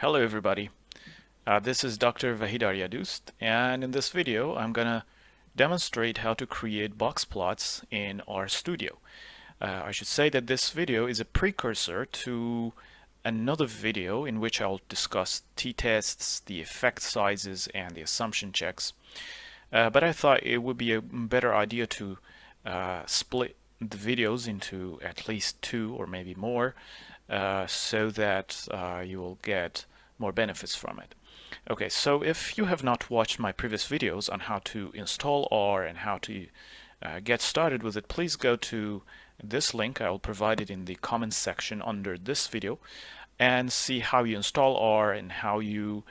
Hello everybody, this is Dr. Vahid Aryadust, and in this video I'm gonna demonstrate how to create box plots in RStudio. I should say that this video is a precursor to another video in which I'll discuss t-tests, the effect sizes, and the assumption checks. But I thought it would be a better idea to split the videos into at least two or maybe more so that you will get more benefits from it. Okay, so if you have not watched my previous videos on how to install R and how to get started with it, please go to this link. I will provide it in the comments section under this video and see how you install R and how you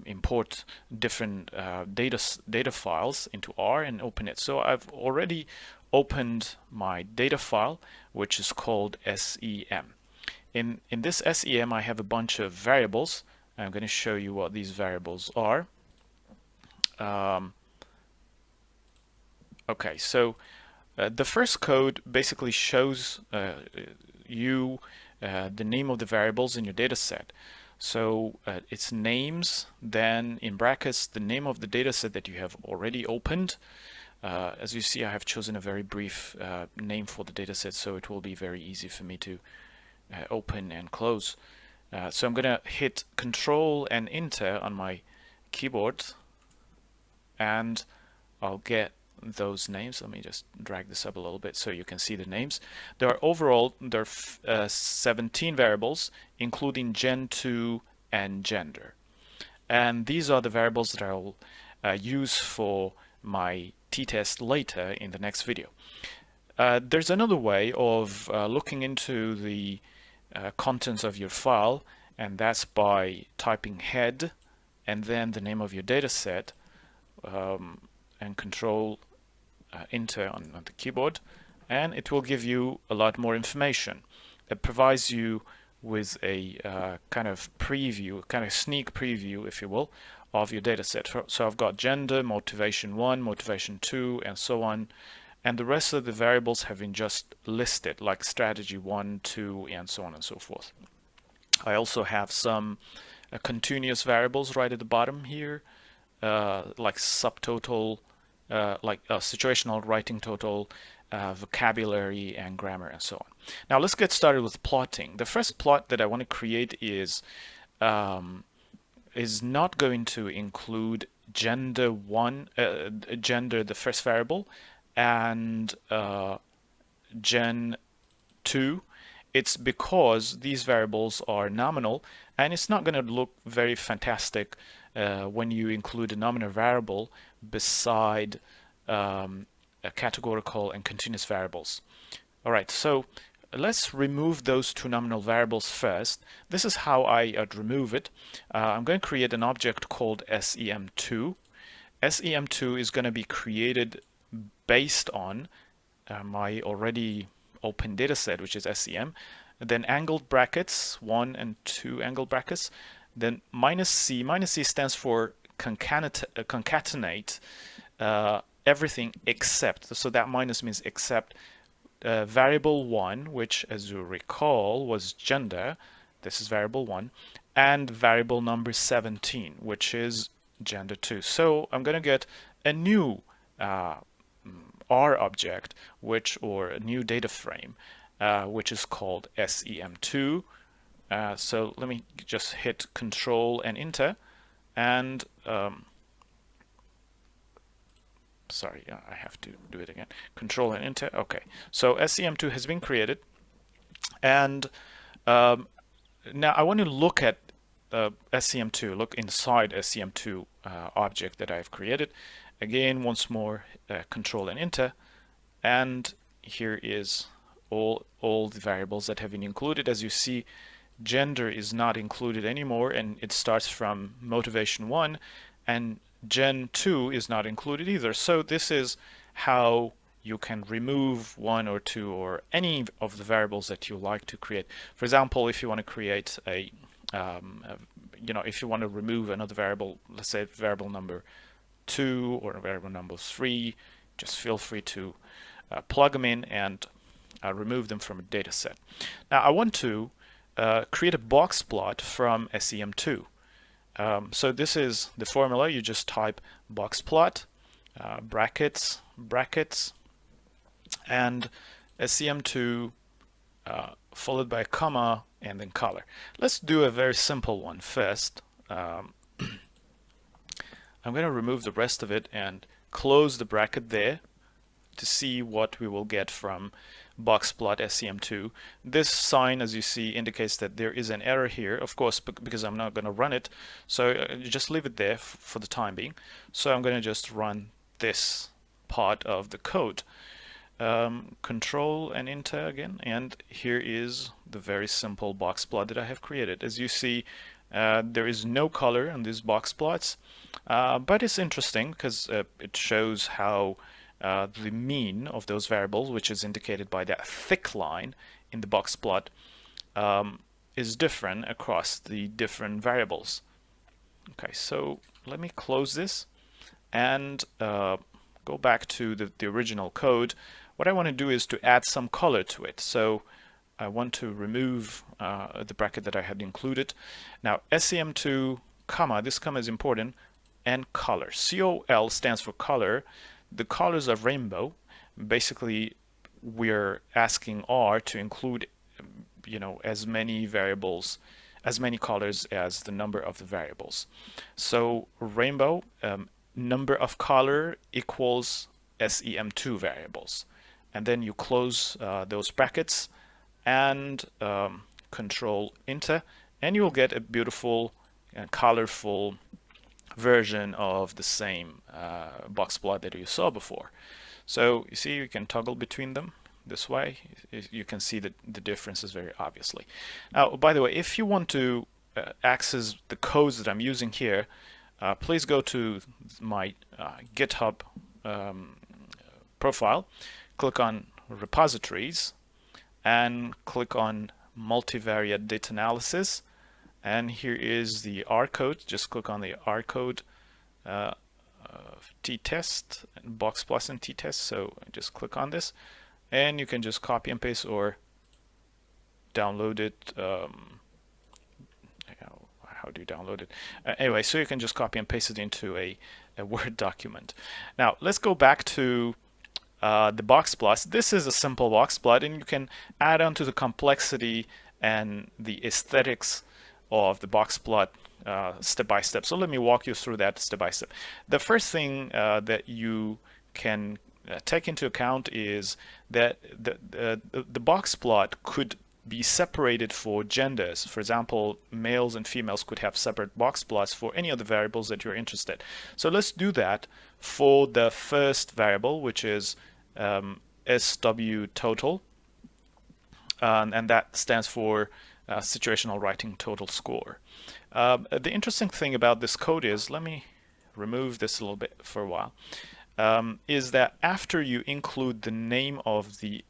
import different data files into R and open it. So I've already opened my data file, which is called SEM. In this SEM, I have a bunch of variables. I'm going to show you what these variables are. Okay, so the first code basically shows you the name of the variables in your data set. So it's names, then in brackets the name of the data set that you have already opened. As you see, I have chosen a very brief name for the data set, so it will be very easy for me to open and close. So I'm going to hit Control and Enter on my keyboard, and I'll get those names. Let me just drag this up a little bit so you can see the names. There are 17 variables, including Gen2 and gender. And these are the variables that I'll use for my t-test later in the next video. There's another way of looking into the contents of your file, and that's by typing head and then the name of your data set and Control Enter on the keyboard, and it will give you a lot more information. It provides you with a kind of preview, kind of sneak preview, if you will, of your data set. So I've got gender, motivation 1, motivation 2, and so on. And the rest of the variables have been just listed, like strategy 1, 2, and so on and so forth. I also have some continuous variables right at the bottom here, like subtotal, like situational writing total, vocabulary, and grammar, and so on. Now let's get started with plotting. The first plot that I want to create is not going to include gender 1, gender, the first variable, and gen 2. It's because these variables are nominal, and it's not going to look very fantastic when you include a nominal variable beside a categorical and continuous variables. All right, so let's remove those two nominal variables first. This is how I'd remove it. I'm going to create an object called SEM2. SEM2 is going to be created based on my already open data set, which is SEM, then angled brackets, 1 and 2 angled brackets, then minus C. Minus C stands for concatenate everything except, so that minus means except variable 1, which as you recall was gender, this is variable 1, and variable number 17, which is gender 2. So I'm going to get a new R object, or a new data frame, which is called SEM2. So let me just hit Control and Enter, and sorry, I have to do it again. Control and Enter. Okay, so SEM2 has been created, and now I want to look at SEM2, look inside SEM2 object that I've created. Again, once more, Control and Enter, and here is all the variables that have been included. As you see, gender is not included anymore, and it starts from motivation 1, and gen 2 is not included either. So this is how you can remove 1 or 2 or any of the variables that you like to create. For example, if you want to create a if you want to remove another variable, let's say variable number 2 or variable number 3, just feel free to plug them in and remove them from a data set. Now I want to create a box plot from SEM2. So this is the formula. You just type boxplot, brackets, and SEM2 followed by a comma and then color. Let's do a very simple one first. I'm going to remove the rest of it and close the bracket there to see what we will get from boxplot SEM2. This sign, as you see, indicates that there is an error here, of course, because I'm not going to run it. So you just leave it there for the time being. So I'm going to just run this part of the code. Control and enter again, and here is the very simple box plot that I have created. As you see, there is no color on these box plots, but it's interesting because it shows how the mean of those variables, which is indicated by that thick line in the box plot, is different across the different variables. Okay, so let me close this and go back to the original code. What I want to do is to add some color to it. So I want to remove the bracket that I had included. Now SEM2 comma, this comma is important, and color. COL stands for color. The colors are rainbow. Basically, we're asking R to include, as many variables, as many colors as the number of the variables. So rainbow, number of color equals SEM2 variables. And then you close those brackets and control enter, and you'll get a beautiful and colorful version of the same box plot that you saw before. So you see, you can toggle between them this way. You can see the differences very obviously. Now, by the way, if you want to access the codes that I'm using here, please go to my GitHub profile, click on repositories, and click on multivariate data analysis, and here is the R code. Just click on the R code t-test and boxplots and t-test. So just click on this, and you can just copy and paste or download it. How do you download it? Anyway, so you can just copy and paste it into a Word document. Now let's go back to the box plots. This is a simple box plot, and you can add on to the complexity and the aesthetics of the box plot step by step. So let me walk you through that step by step. The first thing that you can take into account is that the box plot could be separated for genders. For example, males and females could have separate box plots for any of the variables that you're interested. So let's do that for the first variable, which is SW total, and that stands for situational writing total score. The interesting thing about this code is, let me remove this a little bit for a while, is that after you include the name of the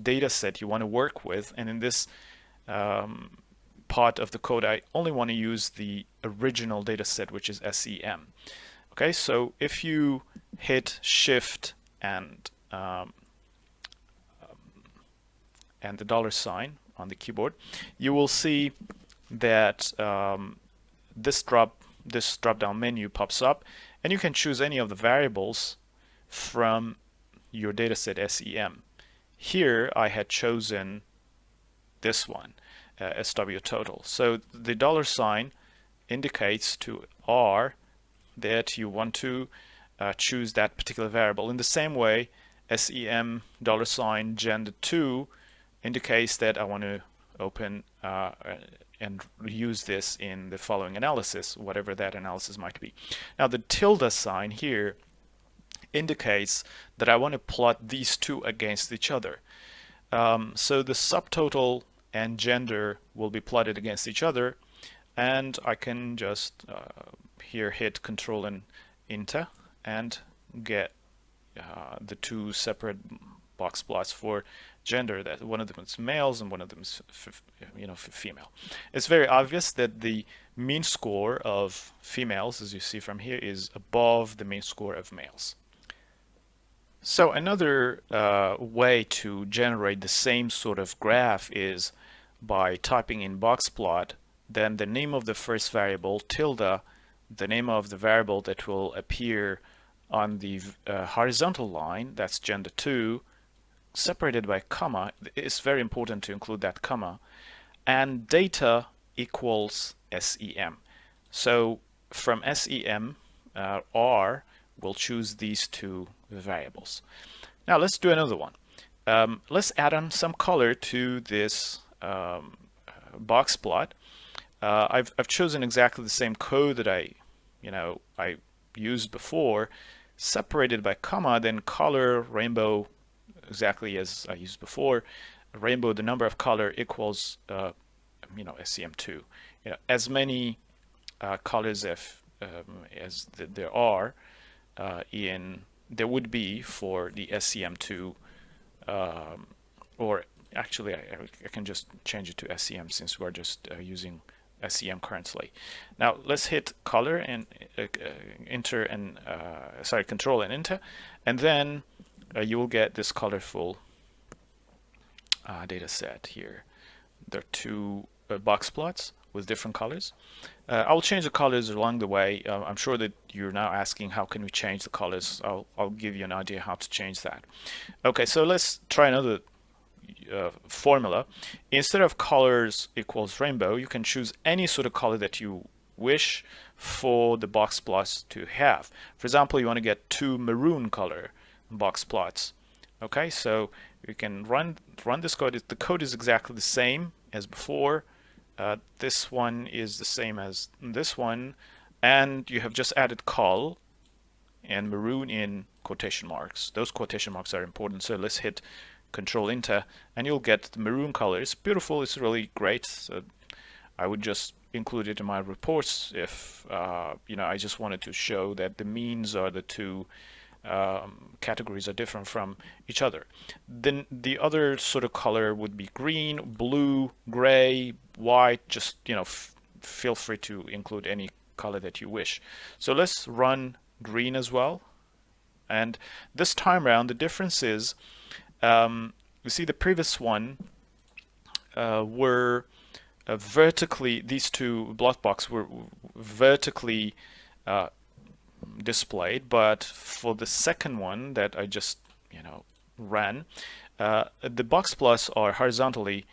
data set you want to work with, and in this part of the code I only want to use the original data set, which is SEM. Okay, so if you hit Shift and the $ on the keyboard, you will see that this drop down menu pops up, and you can choose any of the variables from your dataset SEM. Here I had chosen this one, SW total. So the $ indicates to R that you want to choose that particular variable. In the same way, SEM $ gender 2 indicates that I want to open and use this in the following analysis, whatever that analysis might be. Now the tilde sign here indicates that I want to plot these two against each other. So the subtotal and gender will be plotted against each other, and I can just here hit Control and Enter and get the two separate box plots for gender. That one of them is males and one of them is female. It's very obvious that the mean score of females, as you see from here, is above the mean score of males. So another way to generate the same sort of graph is by typing in boxplot, then the name of the first variable tilde, the name of the variable that will appear on the horizontal line, that's gender2, separated by comma. It's very important to include that comma, and data equals SEM. So from SEM, R will choose these two variables. Now let's do another one. Let's add on some color to this box plot. I've chosen exactly the same code that I used before, separated by comma, then color rainbow, exactly as I used before. Rainbow, the number of color equals SEM2. As many colors as there are there would be for the SEM2, or actually I can just change it to SEM since we're just using SEM currently. Now let's hit color and enter and control and enter, and then you will get this colorful data set here. There are two box plots with different colors. I'll change the colors along the way. I'm sure that you're now asking how can we change the colors. I'll give you an idea how to change that. Okay, so let's try another formula. Instead of colors equals rainbow, you can choose any sort of color that you wish for the box plots to have. For example, you want to get two maroon color box plots. Okay, so you can run this code. The code is exactly the same as before. This one is the same as this one, and you have just added col and maroon in quotation marks. Those quotation marks are important, so let's hit Control Enter, and you'll get the maroon color. It's beautiful, it's really great. So I would just include it in my reports if I just wanted to show that the means are the two categories are different from each other. Then the other sort of color would be green, blue, gray, white. Just feel free to include any color that you wish. So let's run green as well, and this time around the difference is you see the previous one were vertically, these two block boxes were vertically displayed, but for the second one that I just ran, the box plots are horizontally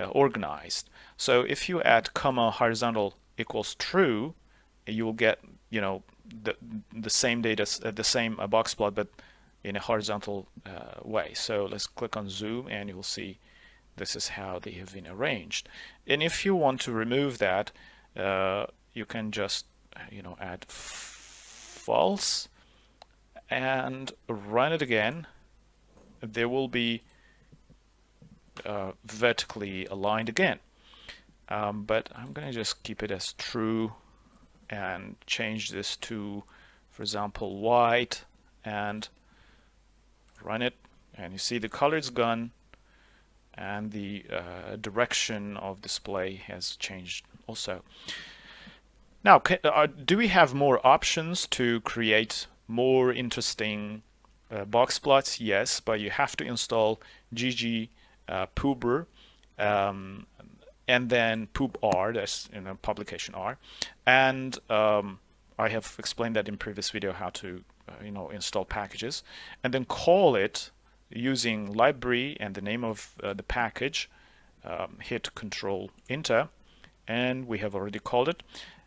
organized. So if you add comma horizontal equals true, you will get the same data, the same box plot, but in a horizontal way. So let's click on zoom, and you will see this is how they have been arranged. And if you want to remove that, you can just add false and run it again. They will be vertically aligned again. But I'm going to just keep it as true and change this to, for example, white, and run it, and you see the color is gone, and the direction of display has changed also. Now, do we have more options to create more interesting box plots? Yes, but you have to install ggplot and then pub.r, that's publication R, and I have explained that in previous video how to install packages, and then call it using library and the name of the package. Hit Control Enter, and we have already called it.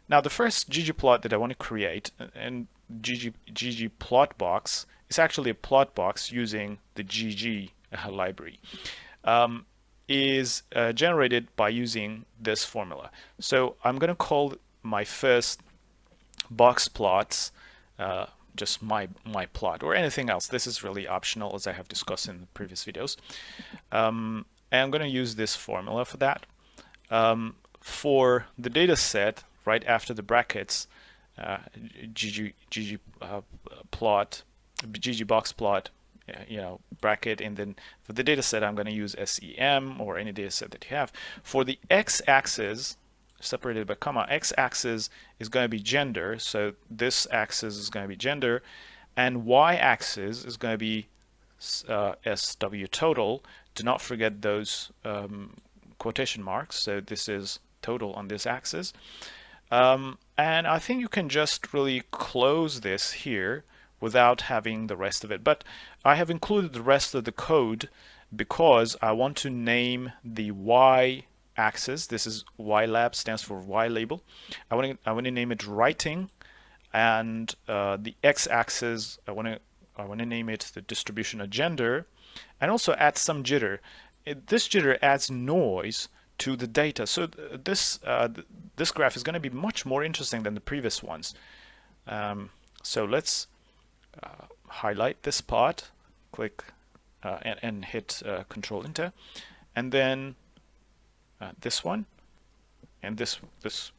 Now the first ggplot that I want to create, and ggplot box, is actually a plot box using the gg library, is generated by using this formula. So I'm going to call my first box plots just my plot, or anything else. This is really optional, as I have discussed in the previous videos. And I'm going to use this formula for that. For the data set, right after the brackets, ggboxplot, bracket, and then for the data set I'm going to use SEM or any data set that you have. For the x-axis, separated by comma, x-axis is going to be gender, so this axis is going to be gender, and y-axis is going to be SW total. Do not forget those quotation marks, so this is total on this axis. And I think you can just really close this here without having the rest of it. But I have included the rest of the code because I want to name the Y axis. This is YLab, stands for Y label. I want to name it writing, and the X axis I want to name it the distribution of gender, and also add some jitter. This jitter adds noise to the data, so this graph is going to be much more interesting than the previous ones. So let's highlight this part, click and hit Control Enter, and then this one, and this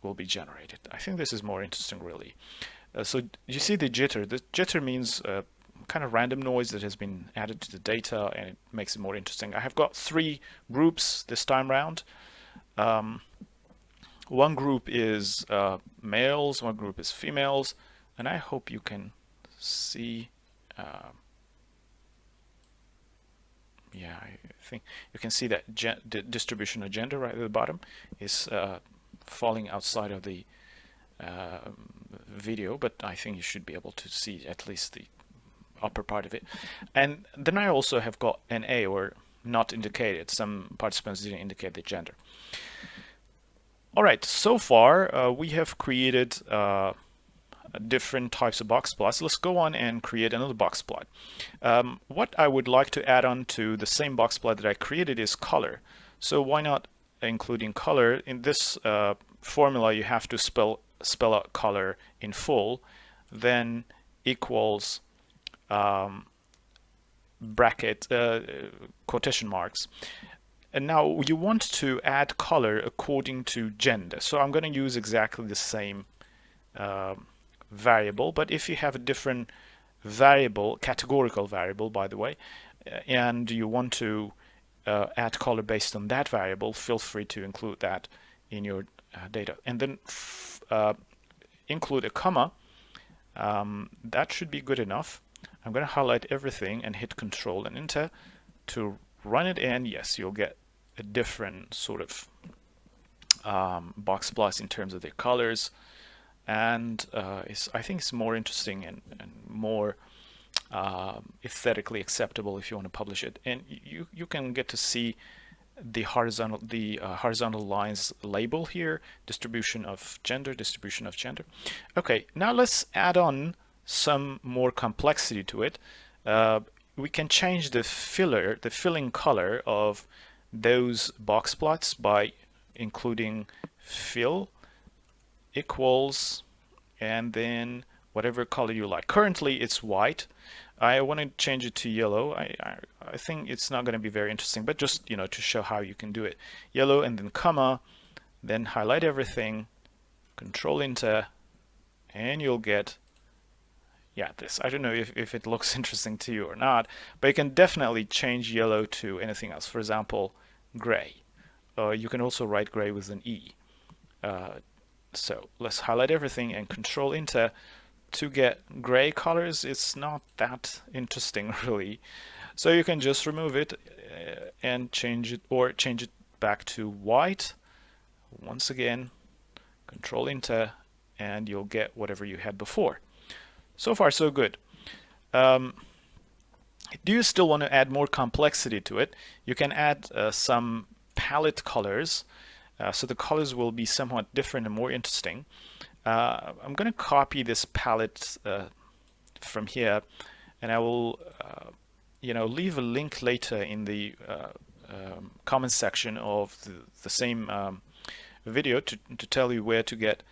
will be generated. I think this is more interesting, really. So you see the jitter. The jitter means kind of random noise that has been added to the data, and it makes it more interesting. I have got 3 groups this time round. One group is males, one group is females, and I hope you can see. Yeah, I think you can see that the distribution of gender right at the bottom is falling outside of the video, but I think you should be able to see at least the upper part of it. And then I also have got an A, or not indicated. Some participants didn't indicate the gender. All right, so far we have created different types of box plots. Let's go on and create another box plot. What I would like to add on to the same box plot that I created is color. So why not including color? In this formula, you have to spell out color in full, then equals bracket quotation marks. And now you want to add color according to gender. So I'm going to use exactly the same variable, but if you have a different variable, categorical variable by the way, and you want to add color based on that variable, feel free to include that in your data. And then include a comma. That should be good enough. I'm going to highlight everything and hit Control and Enter to run it, and yes, you'll get a different sort of box plots in terms of their colors, and I think it's more interesting and more aesthetically acceptable if you want to publish it. And you can get to see the horizontal lines label here, distribution of gender. Okay, now let's add on some more complexity to it. We can change the filling color of those box plots by including fill equals and then whatever color you like. Currently it's white. I want to change it to yellow. I think it's not going to be very interesting, but just to show how you can do it. Yellow and then comma, then highlight everything, Control Enter, and you'll get this. I don't know if it looks interesting to you or not, but you can definitely change yellow to anything else. For example, gray. You can also write gray with an E. So let's highlight everything and Control Enter to get gray colors. It's not that interesting really. So you can just remove it and change it, or change it back to white. Once again, Control Enter, and you'll get whatever you had before. So far, so good. Do you still want to add more complexity to it? You can add some palette colors, so the colors will be somewhat different and more interesting. I'm going to copy this palette from here, and I will, leave a link later in the comment section of the same video to tell you where to get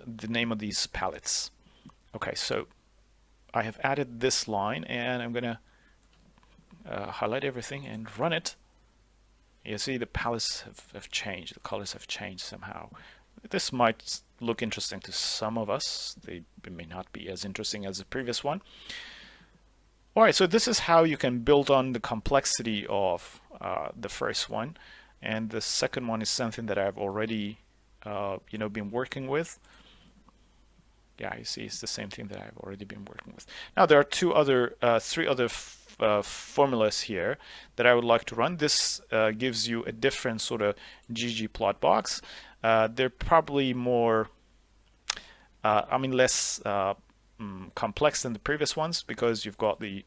the name of these palettes. Okay, so I have added this line, and I'm going to highlight everything and run it. You see the palettes have changed, the colors have changed somehow. This might look interesting to some of us. They may not be as interesting as the previous one. Alright, so this is how you can build on the complexity of the first one. And the second one is something that I've already been working with. Yeah, you see, it's the same thing that I've already been working with. Now there are three other formulas here that I would like to run. This gives you a different sort of ggplot box. They're probably more, less complex than the previous ones, because you've got the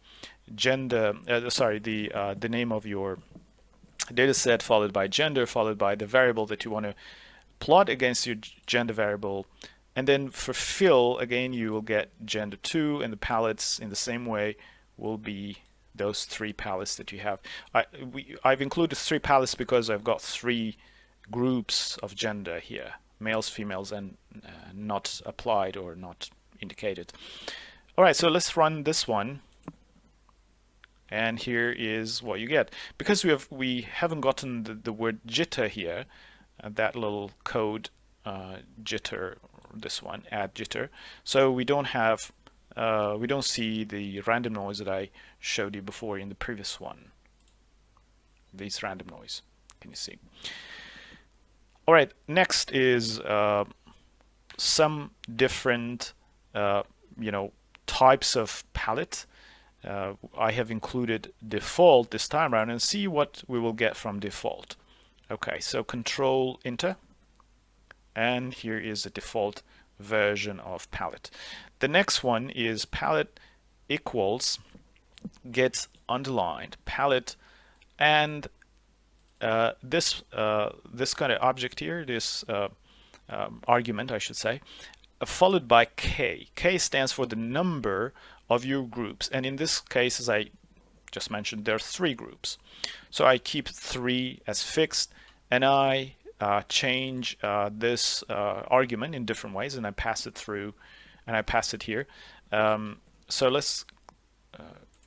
gender, the name of your data set followed by gender followed by the variable that you want to plot against your gender variable, and then for fill again you will get gender 2, and the palettes in the same way will be those 3 palettes that you have. I've included 3 palettes because I've got 3 groups of gender here, males, females, and not applied or not indicated. Alright, so let's run this one. And here is what you get. Because we haven't gotten the word jitter here, that little code jitter, this one, add jitter. So we don't have, we don't see the random noise that I showed you before in the previous one. These random noise, can you see? All right, next is some different, types of palette. I have included default this time around, and see what we will get from default. Okay, so Control Enter, and here is the default version of palette. The next one is palette equals gets underlined palette, and this kind of object here, this argument I should say, followed by K. K stands for the number of your groups, and in this case, as I just mentioned, there are 3 groups. So I keep 3 as fixed, and I change this argument in different ways, and I pass it through, and I pass it here. So let's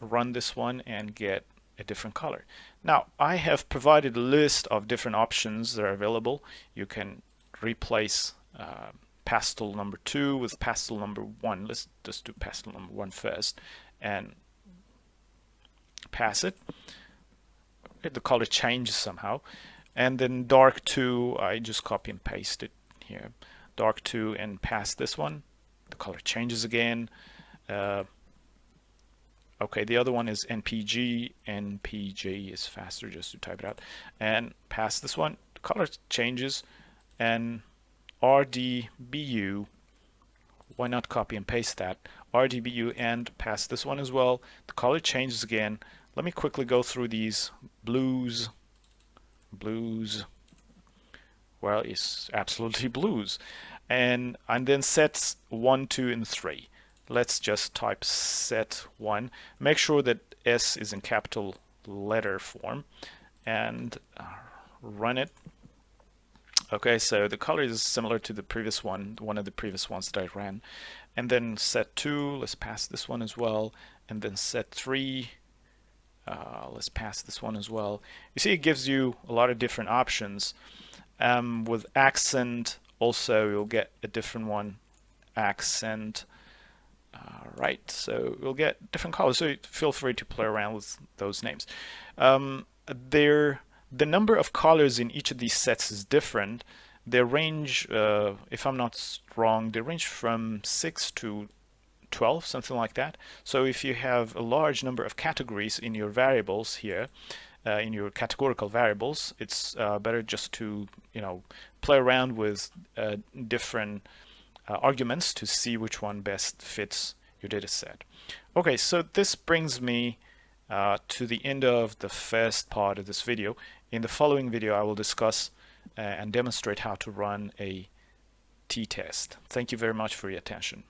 run this one and get a different color. Now I have provided a list of different options that are available. You can replace pastel number 2 with pastel number 1. Let's just do pastel number 1 first and pass it. The color changes somehow. And then dark 2, I just copy and paste it here. Dark 2 and pass this one. The color changes again. Okay, the other one is NPG. NPG is faster just to type it out. And pass this one. The color changes. And RDBU, why not copy and paste that? RDBU and pass this one as well. The color changes again. Let me quickly go through these. Blues, well, it's absolutely blues. And then sets 1, 2, and 3. Let's just type set 1. Make sure that S is in capital letter form, and run it. Okay, so the color is similar to the previous one of the previous ones that I ran. And then set 2, let's pass this one as well. And then set 3, let's pass this one as well. You see, it gives you a lot of different options. With accent, also you'll get a different one. Accent. Right, so you'll get different colors. So feel free to play around with those names. The number of colors in each of these sets is different. They range, if I'm not wrong, they range from 6 to 12, something like that. So if you have a large number of categories in your variables here, in your categorical variables, it's better just to play around with different arguments to see which one best fits your data set. Okay, so this brings me to the end of the first part of this video. In the following video, I will discuss and demonstrate how to run a t-test. Thank you very much for your attention.